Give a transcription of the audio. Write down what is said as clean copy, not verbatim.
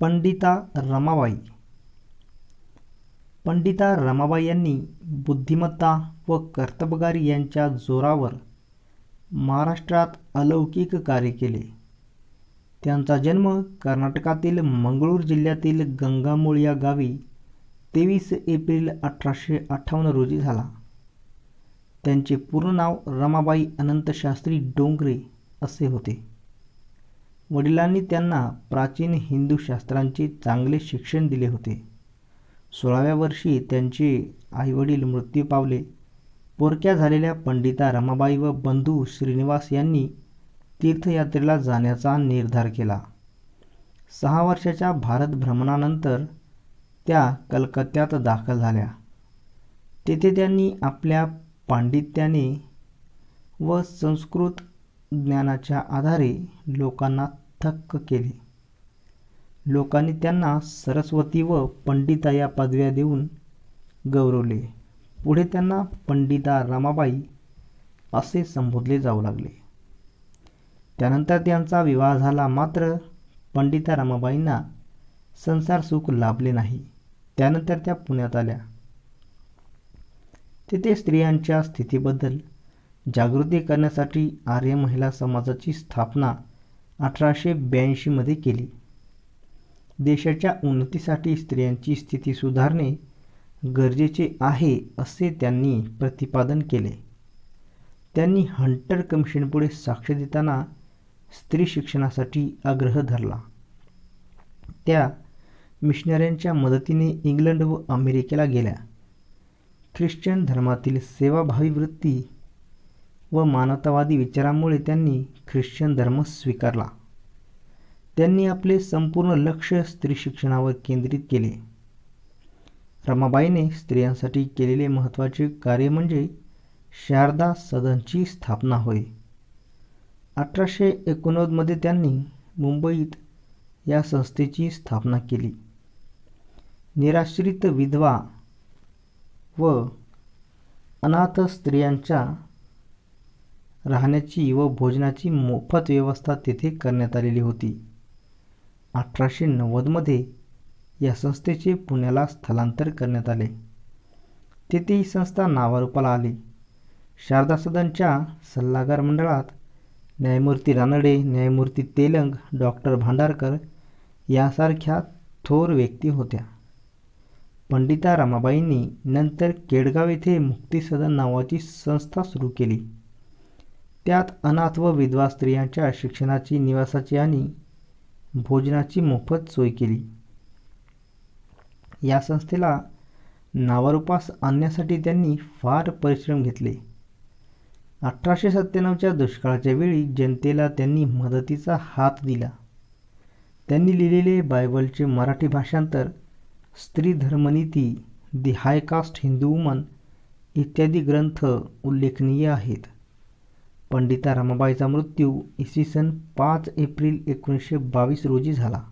पंडिता रमाबाई. पंडिता रमाबाई यांनी बुद्धिमत्ता व कर्तबगारी यांच्या जोरावर महाराष्ट्रात अलौकिक कार्य केले. त्यांचा जन्म कर्नाटकातील मंगळूर जिल्ह्यातील गंगामूळ या गावी 23 एप्रिल 1858 रोजी झाला. त्यांचे पूर्ण नाव रमाबाई अनंतशास्त्री डोंगरे असे होते. वडिलांनी त्यांना प्राचीन हिंदू शास्त्रांचे चांगले शिक्षण दिले होते. 16व्या वर्षी त्यांचे आईवडील मृत्यू पावले. पोरक्या झालेल्या पंडिता रमाबाई व बंधू श्रीनिवास यांनी तीर्थयात्रेला जाण्याचा निर्धार केला. 6 वर्षाच्या भारत भ्रमणानंतर त्या कलकत्त्यात दाखल झाल्या. तेथे त्यांनी आपल्या पांडित्याने व संस्कृत ज्ञानाच्या आधारे लोकांना थक्क केले. लोकांनी त्यांना सरस्वती व पंडिता या पदव्या देऊन गौरवले. पुढे त्यांना पंडिता रमाबाई असे संबोधले जाऊ लागले. त्यानंतर त्यांचा विवाह झाला. मात्र पंडिता रमाबाईंना संसार सुख लाभले नाही. त्यानंतर त्या पुण्यात आल्या. तेथे स्त्रियांच्या स्थितीबद्दल जागृती करण्यासाठी आर्य महिला समाजाची स्थापना 1882 मध्ये केली. देशाच्या उन्नतीसाठी स्त्रियांची स्थिती सुधारणे गरजेचे आहे असे त्यांनी प्रतिपादन केले. त्यांनी हंटर कमिशनपुढे साक्ष देताना स्त्री शिक्षणासाठी आग्रह धरला. त्या मिशनऱ्यांच्या मदतीने इंग्लंड व अमेरिकेला गेल्या. ख्रिश्चन धर्मातील सेवाभावी वृत्ती व मानवतावादी विचारांमुळे त्यांनी ख्रिश्चन धर्म स्वीकारला. त्यांनी आपले संपूर्ण लक्ष स्त्री शिक्षणावर केंद्रित केले. रमाबाईने स्त्रियांसाठी केलेले महत्त्वाचे कार्य म्हणजे शारदा सदनची स्थापना होय. 1889 मध्ये त्यांनी मुंबईत या संस्थेची स्थापना केली. निराश्रित विधवा व अनाथ स्त्रियांच्या राहण्याची व भोजनाची मोफत व्यवस्था तेथे करण्यात आलेली होती. 1890 मध्ये या संस्थेचे पुण्याला स्थलांतर करण्यात आले. तेथे ही संस्था नावारूपाला आली. शारदा सदनच्या सल्लागार मंडळात न्यायमूर्ती रानडे, न्यायमूर्ती तेलंग, डॉक्टर भांडारकर यासारख्या थोर व्यक्ती होत्या. पंडिता रमाबाईंनी नंतर केडगाव येथे मुक्तिसदन नावाची संस्था सुरू केली. त्यात अनाथ व विधवा स्त्रियांच्या शिक्षणाची, निवासाची आणि भोजनाची मोफत सोय केली. या संस्थेला नावारूपास आणण्यासाठी त्यांनी फार परिश्रम घेतले. 1897च्या दुष्काळाच्या वेळी जनतेला त्यांनी मदतीचा हात दिला. त्यांनी लिहिलेले बायबलचे मराठी भाषांतर, स्त्री धर्मनीती, दी हाय कास्ट हिंदू वुमन इत्यादी ग्रंथ उल्लेखनीय आहेत. पंडिता रमाबाईचा मृत्यू इसवी सन 5 एप्रिल 1922 रोजी झाला.